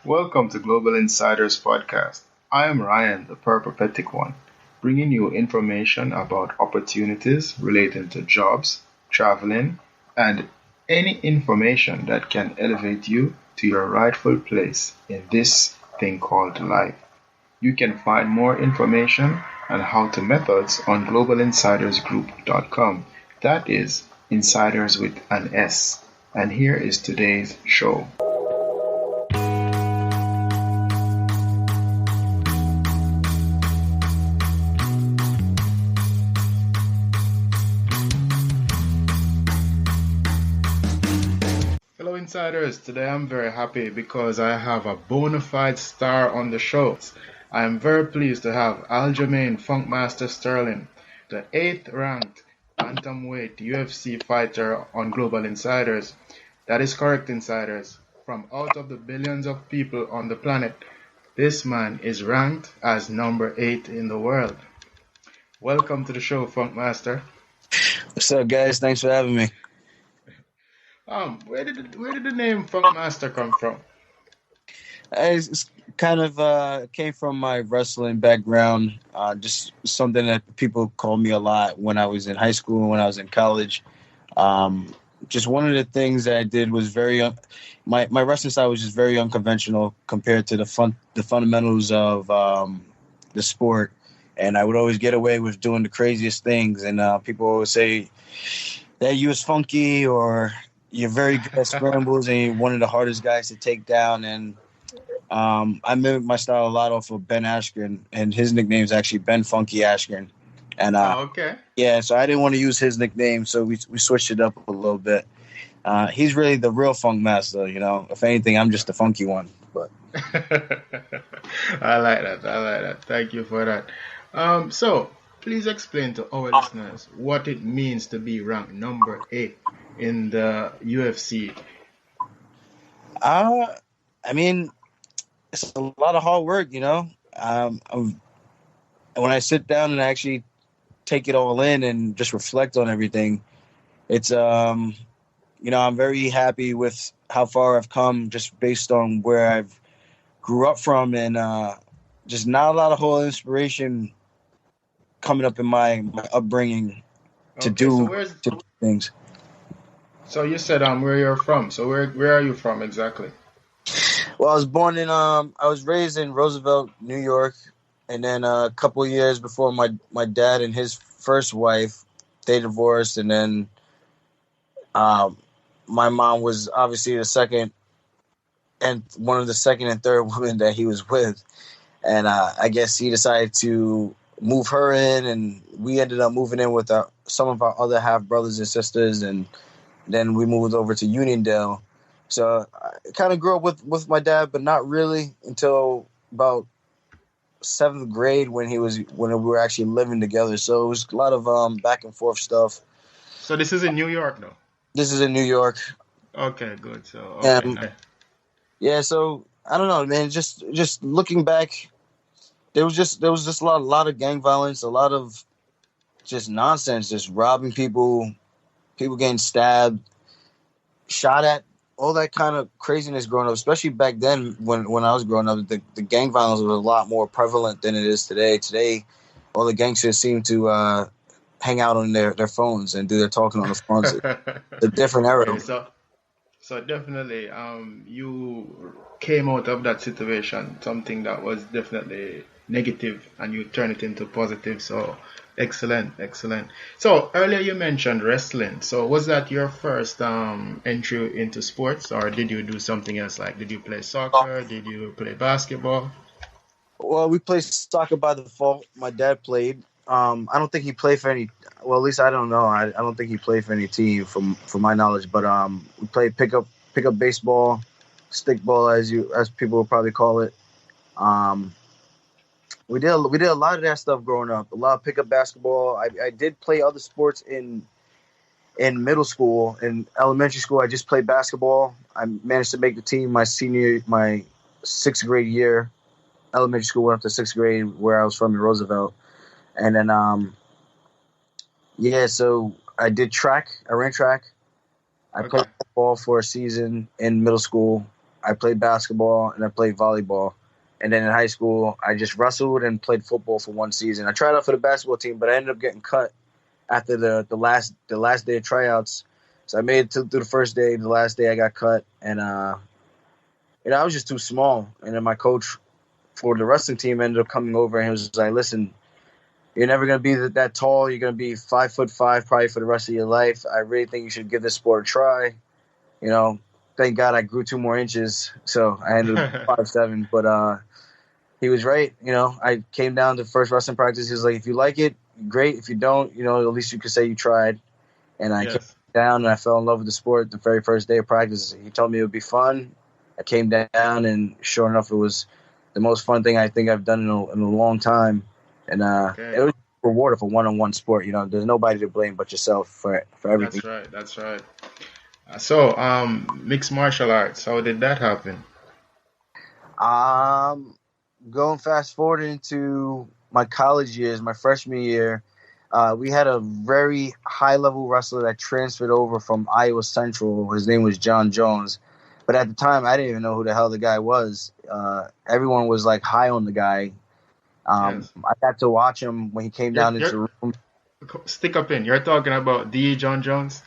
Welcome to Global Insiders Podcast. I am Ryan, the peripatetic one, bringing you information about opportunities relating to jobs, traveling, and any information that can elevate you to your rightful place in this thing called life. You can find more information and how-to methods on globalinsidersgroup.com. That is insiders with an S. And here is today's show. Hello, insiders. Today I'm very happy because I have a bona fide star on the show. I am very pleased to have Aljamaine Funkmaster Sterling, the 8th ranked bantamweight UFC fighter on Global Insiders. That is correct, insiders. From out of the billions of people on the planet, this man is ranked as number 8 in the world. Welcome to the show, Funkmaster. What's up, guys? Thanks for having me. Where did the name Funkmaster come from? It's kind of came from my wrestling background. Just something that people called me a lot when I was in high school and when I was in college. Just one of the things that I did was my wrestling style was just very unconventional compared to the fundamentals of the sport, and I would always get away with doing the craziest things. And people always say that you was funky or you're very good at scrambles and you're one of the hardest guys to take down. And I mimic my style a lot off of Ben Askren, and his nickname is actually Ben Funky Askren. And Okay. yeah, so I didn't want to use his nickname, so we switched it up a little bit. He's really the real funk master, you know. If anything, I'm just the funky one. But I like that. I like that. Thank you for that. So please explain to our listeners what it means to be ranked number 8 in the UFC. I mean, it's a lot of hard work, you know. When I sit down and actually take it all in and just reflect on everything, it's I'm very happy with how far I've come just based on where I've grew up from, and just not a lot of whole inspiration coming up in my upbringing to Okay, so to do things. so you said where you're from. So where are you from exactly? Well, I was raised in Roosevelt, New York, and then a couple of years before my dad and his first wife, they divorced, and then um, my mom was obviously the second and one of the second and third women that he was with, and I guess he decided to move her in, and we ended up moving in with some of our other half brothers and sisters, and then we moved over to Uniondale. So I kind of grew up with my dad, but not really until about seventh grade when we were actually living together. So it was a lot of back and forth stuff. So this is in New York though. This is in New York. Okay, good. So okay, And nice. yeah, so I don't know, man. Just looking back, there was just a lot of gang violence, a lot of just nonsense, just robbing people, people getting stabbed, shot at, all that kind of craziness growing up. Especially back then when I was growing up, the gang violence was a lot more prevalent than it is today. Today, all the gangsters seem to hang out on their phones and do their talking on the phones. It's a different era. Okay, so definitely, you came out of that situation, something that was definitely negative, and you turn it into positive. So excellent, excellent. So earlier you mentioned wrestling. So was that your first entry into sports, or did you do something else? Like, did you play soccer? Did you play basketball? Well, we played soccer by default. My dad played. I don't think he played for any. Well, at least I don't know. I don't think he played for any team, from my knowledge. But we played pickup baseball, stickball, as people would probably call it. Um, we did a lot of that stuff growing up. A lot of pickup basketball. I did play other sports in middle school. In elementary school, I just played basketball. I managed to make the team my sixth grade year. Elementary school went up to sixth grade where I was from in Roosevelt. And then, yeah, so I did track. I ran track. I played Okay. football for a season in middle school. I played basketball and I played volleyball. And then in high school, I just wrestled and played football for one season. I tried out for the basketball team, but I ended up getting cut after the last day of tryouts. So I made it through the first day. The last day I got cut, and I was just too small. And then my coach for the wrestling team ended up coming over and he was like, "Listen, you're never gonna be that tall. You're gonna be 5'5" probably for the rest of your life. I really think you should give this sport a try." Thank God I grew 2 more inches, so I ended up 5'7". But he was right. I came down to first wrestling practice. He was like, "If you like it, great. If you don't, at least you could say you tried." And I came Yes. down and I fell in love with the sport the very first day of practice. He told me it would be fun. I came down, and sure enough, it was the most fun thing I think I've done in a long time. And Okay. it was rewarded for one-on-one sport. There's nobody to blame but yourself for everything. That's right. That's right. So, mixed martial arts. How did that happen? Going fast forward into my college years, my freshman year, we had a very high-level wrestler that transferred over from Iowa Central. His name was John Jones. But at the time, I didn't even know who the hell the guy was. Everyone was like high on the guy. Yes. I got to watch him when he came down into You're the room. stick up in. You're talking about D. John Jones.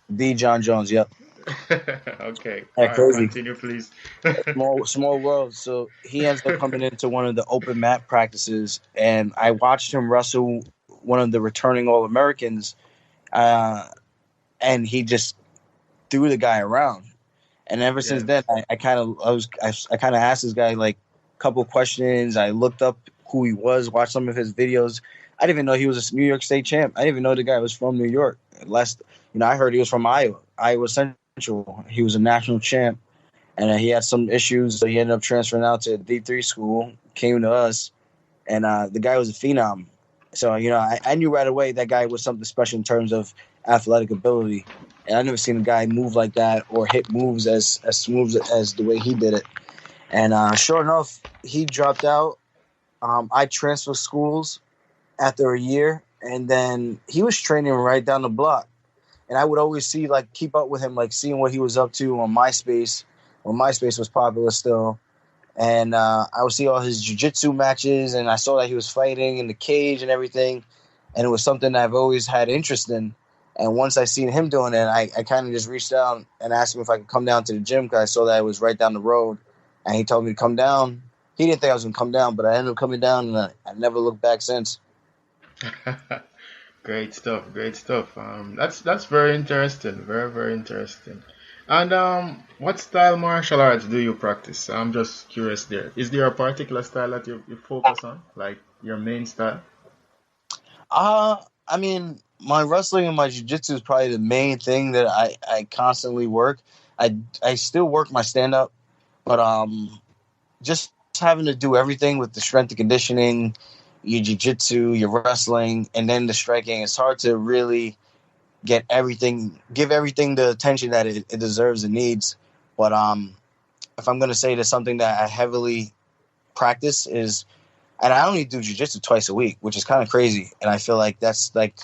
The John Jones, yep. Okay. Yeah, All right. crazy. Continue, please. Small world. So he ends up coming into one of the open mat practices, and I watched him wrestle one of the returning All Americans, and he just threw the guy around. And ever since Yes. then, I kind of asked this guy like a couple of questions. I looked up who he was, watched some of his videos. I didn't even know he was a New York State champ. I didn't even know the guy was from New York. I heard he was from Iowa Central. He was a national champ, and he had some issues, so he ended up transferring out to a D3 school. Came to us, and the guy was a phenom. So I knew right away that guy was something special in terms of athletic ability. And I've never seen a guy move like that or hit moves as smooth as the way he did it. And sure enough, he dropped out. I transferred schools after a year, and then he was training right down the block. And I would always keep up with him, seeing what he was up to on MySpace when MySpace was popular still. And I would see all his jiu-jitsu matches, and I saw that he was fighting in the cage and everything. And it was something that I've always had interest in. And once I seen him doing it, I kind of just reached out and asked him if I could come down to the gym because I saw that it was right down the road. And he told me to come down. He didn't think I was going to come down, but I ended up coming down, and I never looked back since. Great stuff. Great stuff. That's very interesting. Very, very interesting. And what style martial arts do you practice? I'm just curious there. Is there a particular style that you focus on, like your main style? I mean, my wrestling and my jiu-jitsu is probably the main thing that I constantly work. I still work my stand-up, but just having to do everything with the strength and conditioning, your jiu-jitsu, your wrestling, and then the striking, it's hard to really give everything the attention that it deserves and needs. But if I'm going to say there's something that I heavily practice is, and I only do jiu-jitsu twice a week, which is kind of crazy. And I feel like that's like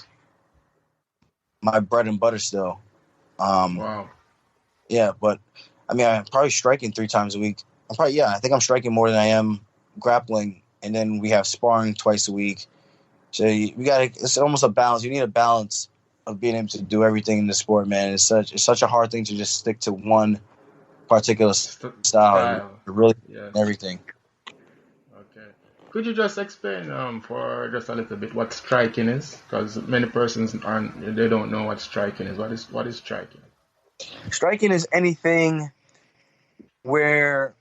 my bread and butter still. Wow. Yeah, but I mean, I'm probably striking 3 times a week. I think I'm striking more than I am grappling. And then we have sparring twice a week. So it's almost a balance. You need a balance of being able to do everything in the sport, man. It's such a hard thing to just stick to one particular style. Style. Really Yes. everything. Okay. Could you just explain for just a little bit what striking is? Because many persons they don't know what striking is. What is striking? Striking is anything where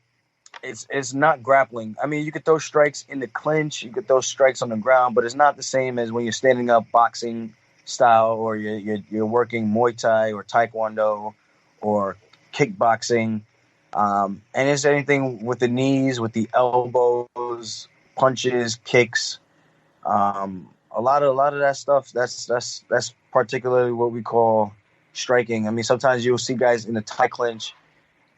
it's not grappling. I mean, you could throw strikes in the clinch, you could throw strikes on the ground, but it's not the same as when you're standing up boxing style, or you're working Muay Thai or Taekwondo or kickboxing. And it's anything with the knees, with the elbows, punches, kicks. A lot of that stuff. That's particularly what we call striking. I mean, sometimes you'll see guys in the Thai clinch,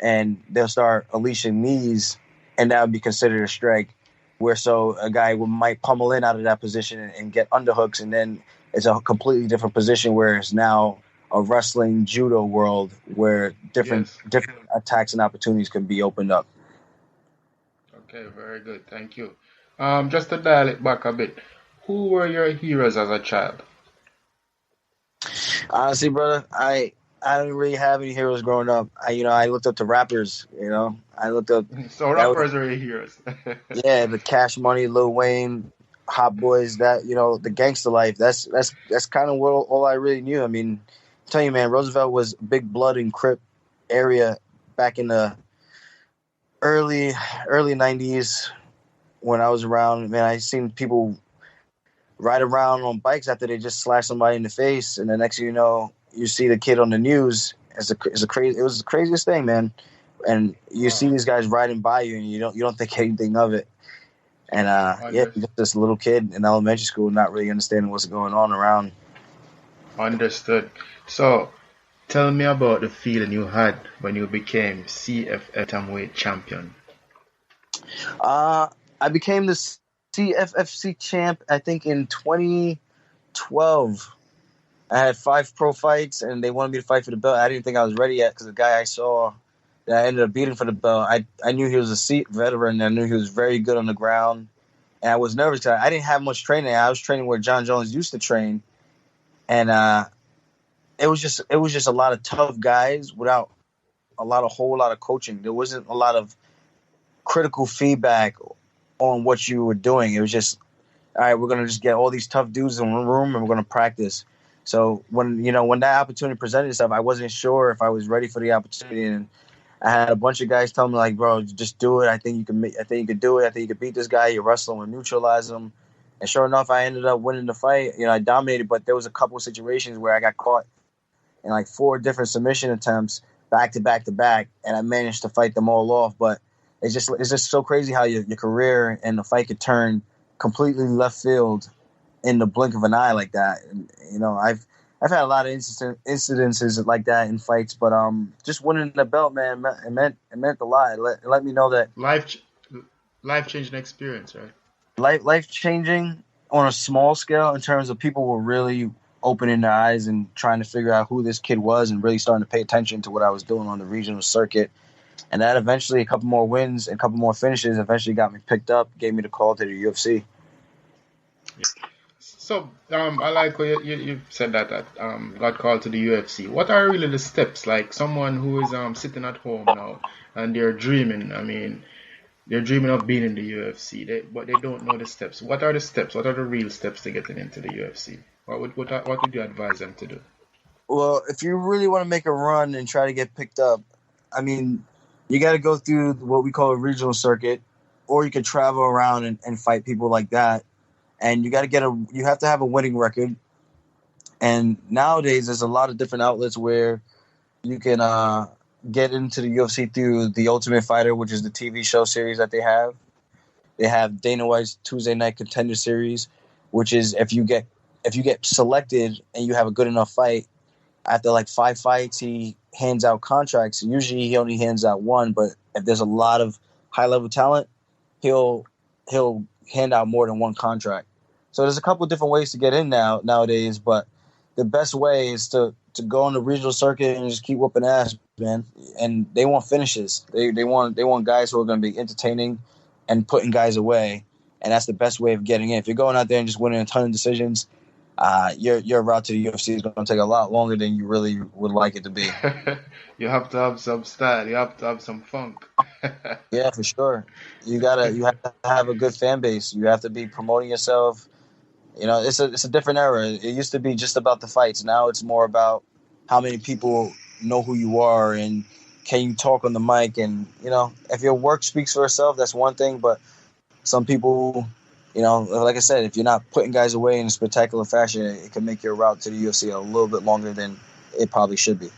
and they'll start unleashing knees, and that would be considered a strike. Where so a guy might pummel in out of that position and get underhooks, and then it's a completely different position where it's now a wrestling judo world where different Yes. attacks and opportunities can be opened up. Okay, very good. Thank you. Just to dial it back a bit, who were your heroes as a child? Honestly, brother, I didn't really have any heroes growing up. I looked up to rappers. I looked up So that was rappers were your heroes. yeah, the Cash Money, Lil Wayne, Hot Boys. That the gangster life. That's kind of what all I really knew. I mean, I tell you, man, Roosevelt was big blood and Crip area back in the early '90s when I was around. Man, I seen people ride around on bikes after they just slashed somebody in the face, and the next thing you know, you see the kid on the news. It was the craziest thing, man. And you see Wow. these guys riding by you, and you don't think anything of it. And yeah, Under, just this little kid in elementary school, not really understanding what's going on around. Understood. So tell me about the feeling you had when you became CFF bantamweight champion. Uh, I became the CFFC champ, I think, in 2012. I had 5 pro fights, and they wanted me to fight for the belt. I didn't think I was ready yet because the guy I saw that I ended up beating for the belt, I knew he was a seat veteran. And I knew he was very good on the ground, and I was nervous because I didn't have much training. I was training where John Jones used to train, and it was just a lot of tough guys without a whole lot of coaching. There wasn't a lot of critical feedback on what you were doing. It was just, all right, we're gonna just get all these tough dudes in one room and we're gonna practice. So when that opportunity presented itself, I wasn't sure if I was ready for the opportunity, and I had a bunch of guys tell me like, "Bro, just do it. I think you can. I think you could do it. I think you could beat this guy. You're wrestling with neutralize him." And sure enough, I ended up winning the fight. I dominated, but there was a couple of situations where I got caught in like 4 different submission attempts back to back to back, and I managed to fight them all off. But it's just so crazy how your career and the fight could turn completely left field in the blink of an eye like that. And, I've had a lot of incidences like that in fights, but just winning the belt, man, it meant a lot. It let me know that Life, life changing experience, right? life changing on a small scale in terms of people were really opening their eyes and trying to figure out who this kid was and really starting to pay attention to what I was doing on the regional circuit. And that eventually, a couple more wins and a couple more finishes eventually got me picked up, gave me the call to the UFC. So, I like how you said that got called to the UFC. What are really the steps? Like someone who is sitting at home now and they're dreaming. I mean, they're dreaming of being in the UFC, but they don't know the steps. What are the steps? What are the real steps to getting into the UFC? What would you advise them to do? Well, if you really want to make a run and try to get picked up, I mean, you got to go through what we call a regional circuit, or you could travel around and fight people like that. And you have to have a winning record. And nowadays, there's a lot of different outlets where you can get into the UFC through the Ultimate Fighter, which is the TV show series that they have. They have Dana White's Tuesday Night Contender Series, which is if you get selected and you have a good enough fight, after like 5 fights, he hands out contracts. Usually, he only hands out one, but if there's a lot of high level talent, he'll hand out more than one contract. So there's a couple of different ways to get in nowadays, but the best way is to go on the regional circuit and just keep whooping ass, man. And they want finishes. They want guys who are going to be entertaining and putting guys away, and that's the best way of getting in. If you're going out there and just winning a ton of decisions, your route to the UFC is going to take a lot longer than you really would like it to be. You have to have some style. You have to have some funk. Yeah, for sure. You have to have a good fan base. You have to be promoting yourself. It's a different era. It used to be just about the fights. Now it's more about how many people know who you are and can you talk on the mic. And if your work speaks for itself, that's one thing. But some people, like I said, if you're not putting guys away in a spectacular fashion, it can make your route to the UFC a little bit longer than it probably should be.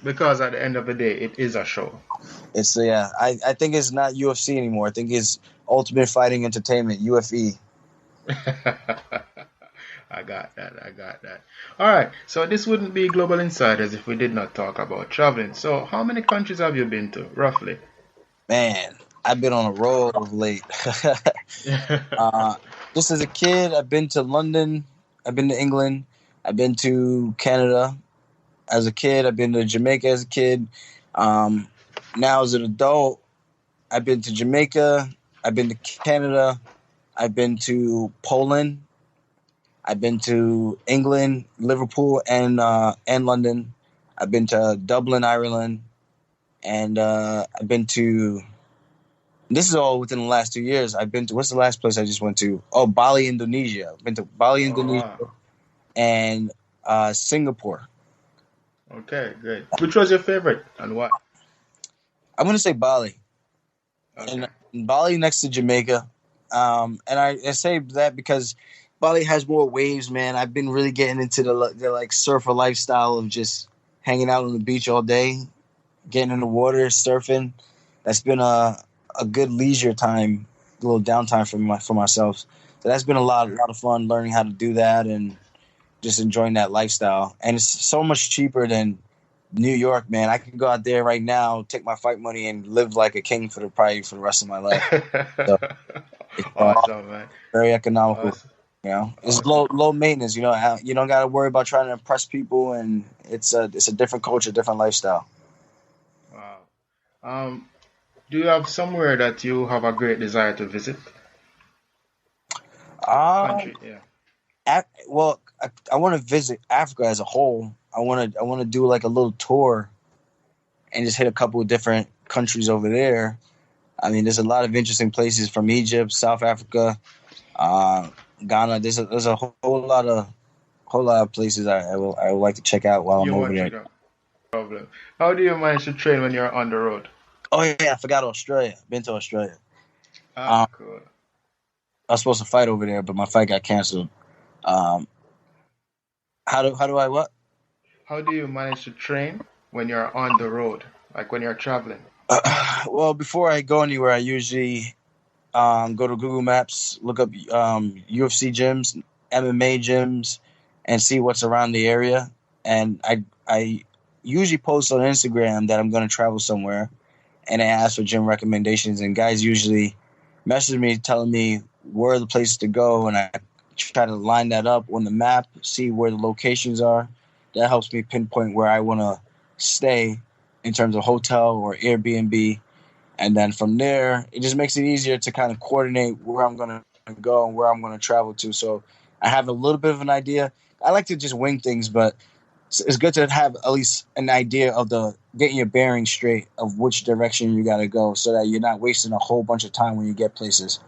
Because at the end of the day, it is a show. It's yeah. I think it's not UFC anymore. I think it's Ultimate Fighting Entertainment (UFE). I got that. I got that. All right. So this wouldn't be Global Insiders if we did not talk about traveling. So how many countries have you been to, roughly? Man, I've been on a roll of late. Just as a kid, I've been to London. I've been to England. I've been to Canada. as a kid. I've been to Jamaica as a kid. Now as an adult, I've been to Jamaica. I've been to Canada. I've been to Poland. I've been to England, Liverpool, and London. I've been to Dublin, Ireland, and I've been to. This is all within the last 2 years. I've been to. What's the last place I just went to? Oh, Bali, Indonesia. I've been to Bali, Oh, Indonesia, wow. and Singapore. Okay, great. Which was your favorite and why? I'm gonna say Bali, Okay. and Bali next to Jamaica. And I say that because Bali has more waves, man. I've been really getting into the like surfer lifestyle of just hanging out on the beach all day, getting in the water, surfing. That's been a good leisure time, a little downtime for myself. So that's been a lot of fun learning how to do that and just enjoying that lifestyle. And it's so much cheaper than New York, man. I can go out there right now, take my fight money, and live like a king probably for the rest of my life. So it's Awesome, man. very economical. Awesome. It's Awesome. low maintenance. You don't got to worry about trying to impress people, and it's a different culture, different lifestyle. Wow. Um, do you have somewhere that you have a great desire to visit? Like a Um, country? Yeah. I want to visit Africa as a whole. I want to do like a little tour and just hit a couple of different countries over there. I mean, there's a lot of interesting places from Egypt, South Africa, uh, Ghana. There's a whole lot of places I would like to check out while I'm You over want to there. check out? Problem. How do you manage to train when you're on the road? Oh yeah, I forgot Australia. Been to Australia. Ah, Um, cool. I was supposed to fight over there, but my fight got canceled. Um, how do I what? How do you manage to train when you're on the road? Like when you're traveling? Well, before I go anywhere, I usually go to Google Maps, look up UFC gyms, MMA gyms, and see what's around the area. And I usually post on Instagram that I'm going to travel somewhere, and I ask for gym recommendations. And guys usually message me telling me where are the places to go, and I try to line that up on the map, see where the locations are. That helps me pinpoint where I want to stay in terms of hotel or Airbnb, and then from there, it just makes it easier to kind of coordinate where I'm going to go and where I'm going to travel to. So I have a little bit of an idea. I like to just wing things, but it's good to have at least an idea of getting your bearings straight of which direction you got to go so that you're not wasting a whole bunch of time when you get places.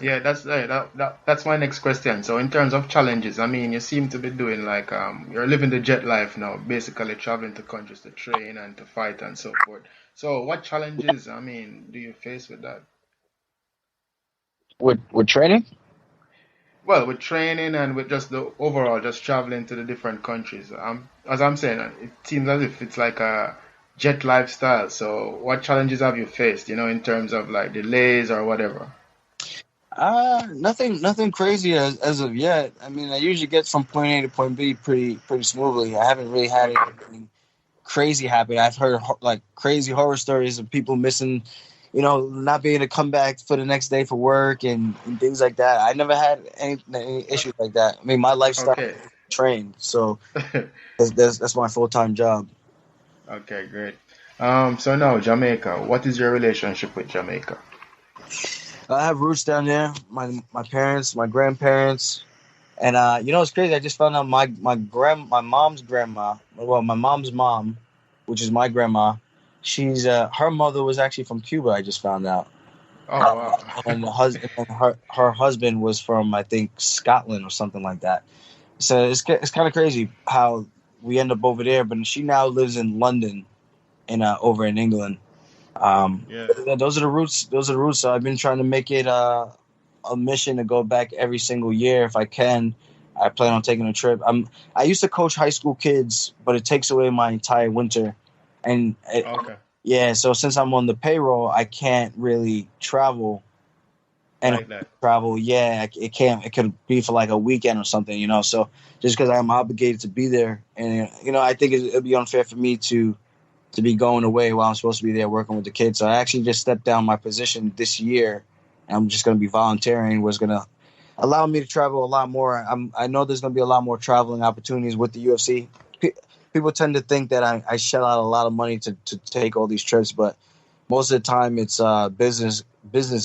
Yeah, that's my next question. So in terms of challenges, I mean, you seem to be doing like you're living the jet life now, basically traveling to countries to train and to fight and so forth. So what challenges, I mean, do you face with that? With training? Well, with training and with just the overall, just traveling to the different countries. As I'm saying, it seems as if it's like a jet lifestyle. So what challenges have you faced, in terms of like delays or whatever? Nothing crazy as of yet. I mean, I usually get from point A to point B pretty smoothly. I haven't really had Okay. anything crazy happen. I've heard like crazy horror stories of people missing, not being able to come back for the next day for work and things like that. I never had any issues like that. I mean, my lifestyle Okay. is trained, so that's my full time job. Okay, great. So now Jamaica. What is your relationship with Jamaica? I have roots down there. My parents, my grandparents, and it's crazy. I just found out my mom's grandma, well, my mom's mom, which is my grandma. She's her mother was actually from Cuba. I just found out. Oh, wow. And her husband was from, I think, Scotland or something like that. So it's kind of crazy how we end up over there. But she now lives in London and over in England. Yeah. Yeah, those are the roots. Those are the roots. So I've been trying to make it a mission to go back every single year if I can. I plan on taking a trip. I used to coach high school kids, but it takes away my entire winter, and Okay. yeah. So since I'm on the payroll, I can't really travel. And if Like I that. travel, yeah, it can't. It could be for like a weekend or something. So just because I'm obligated to be there, and I think it'd be unfair for me to be going away while I'm supposed to be there working with the kids. So I actually just stepped down my position this year, and I'm just going to be volunteering. Was going to allow me to travel a lot more. I know there's going to be a lot more traveling opportunities with the UFC. people tend to think that I shell out a lot of money to take all these trips, but most of the time it's business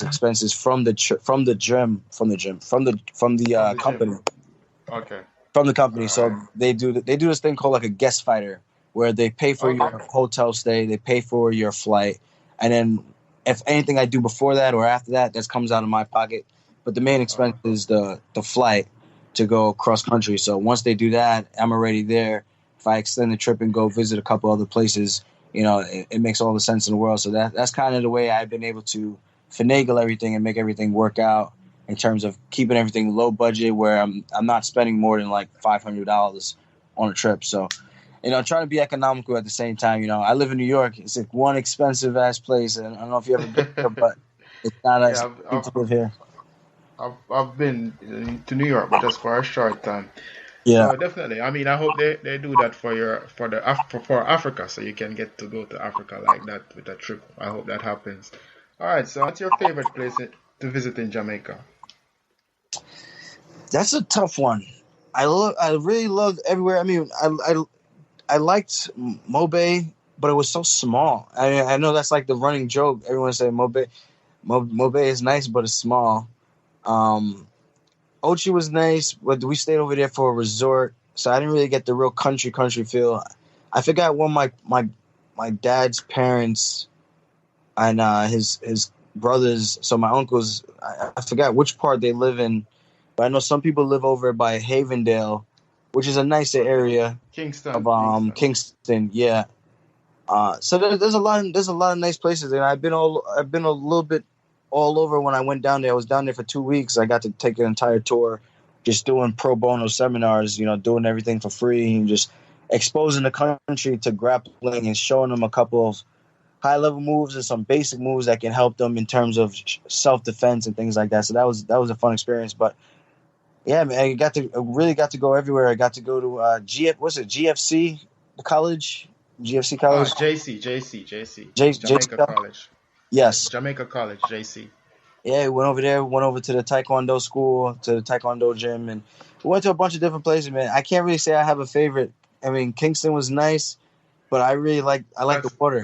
expenses from the From the gym. company. Okay. From the company. All So right. they do this thing called like a guest fighter, where they pay for Okay. your hotel stay, they pay for your flight, and then if anything I do before that or after that, that comes out of my pocket. But the main expense is the flight to go cross country. So once they do that, I'm already there. If I extend the trip and go visit a couple other places, it makes all the sense in the world. So that's kind of the way I've been able to finagle everything and make everything work out in terms of keeping everything low budget, where I'm not spending more than like $500 on a trip. So trying to be economical at the same time. I live in New York. It's like one expensive ass place, and I don't know if you ever been here, but it's not as Yeah, cheap to live here. I've been to New York, but just for a short time. Yeah, So definitely, I mean, I hope they do that for for Africa, so you can get to go to Africa like that with a trip. I hope that happens. All right. So, what's your favorite place to visit in Jamaica? that's a tough one. I really loved everywhere. I mean, I liked Mobe, but it was so small. I know that's like the running joke. Everyone say Mobe is nice, but it's small. Um, Ochi was nice, but we stayed over there for a resort, so I didn't really get the real country feel. I forgot when my dad's parents and his brothers, so my uncles, I forgot which part they live in, but I know some people live over by Havendale, which is a nicer Okay. area of Kingston. Kingston. Yeah. So there's a lot of nice places, and I've been a little bit all over when I went down there. I was down there for 2 weeks. I got to take an entire tour, just doing pro bono seminars. Doing everything for free and just exposing the country to grappling and showing them a couple of high level moves and some basic moves that can help them in terms of self defense and things like that. So that was a fun experience. But yeah, man, I really got to go everywhere. I got to go to GFC college, GFC Ah, college, JC, JC Jamaica college. College. Yeah, Yes, Jamaica College, JC. yeah, we went over there, went over to the Taekwondo school, to the Taekwondo gym, and we went to a bunch of different places. Man, I can't really say I have a favorite. I mean, Kingston was nice, but I like the That's water.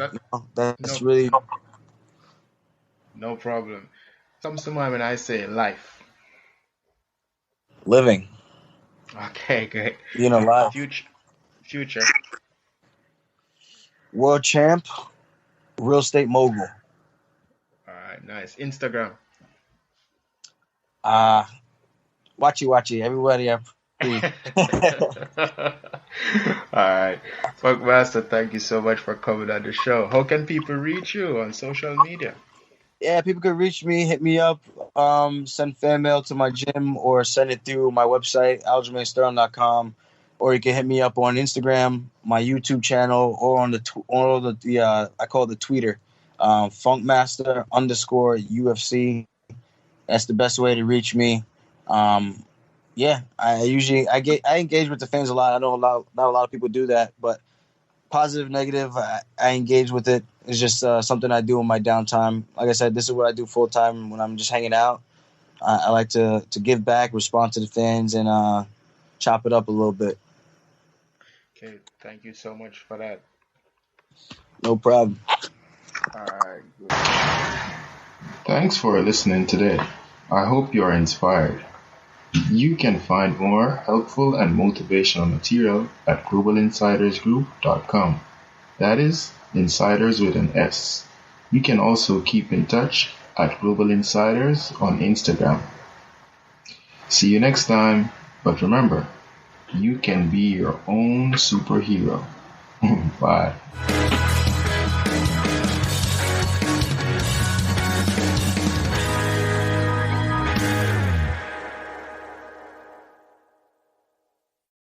that That's no really no problem. Comes to mind when I say life. living. Okay, great. Life. Future, future. World champ, real estate mogul. All right, nice. Instagram. Uh watchy. Everybody please. All right. Funkmaster, thank you so much for coming on the show. How can people reach you on social media? Yeah, people can reach me, hit me up, send fan mail to my gym or send it through my website, aljamainsterling.com, or you can hit me up on Instagram, my YouTube channel, or on I call it the tweeter, Funkmaster underscore UFC. That's the best way to reach me. Um, yeah, I engage with the fans a lot. I know not a lot of people do that, but positive, negative, I engage with it. It's just something I do in my downtime. Like I said, this is what I do full time when I'm just hanging out. I like to give back, respond to the fans, and chop it up a little bit. Okay, thank you so much for that. No problem. All right, good. Thanks for listening today. I hope you are inspired. You can find more helpful and motivational material at globalinsidersgroup.com. That is, insiders with an S. You can also keep in touch at Global Insiders on Instagram. See you next time, but remember, you can be your own superhero. Bye.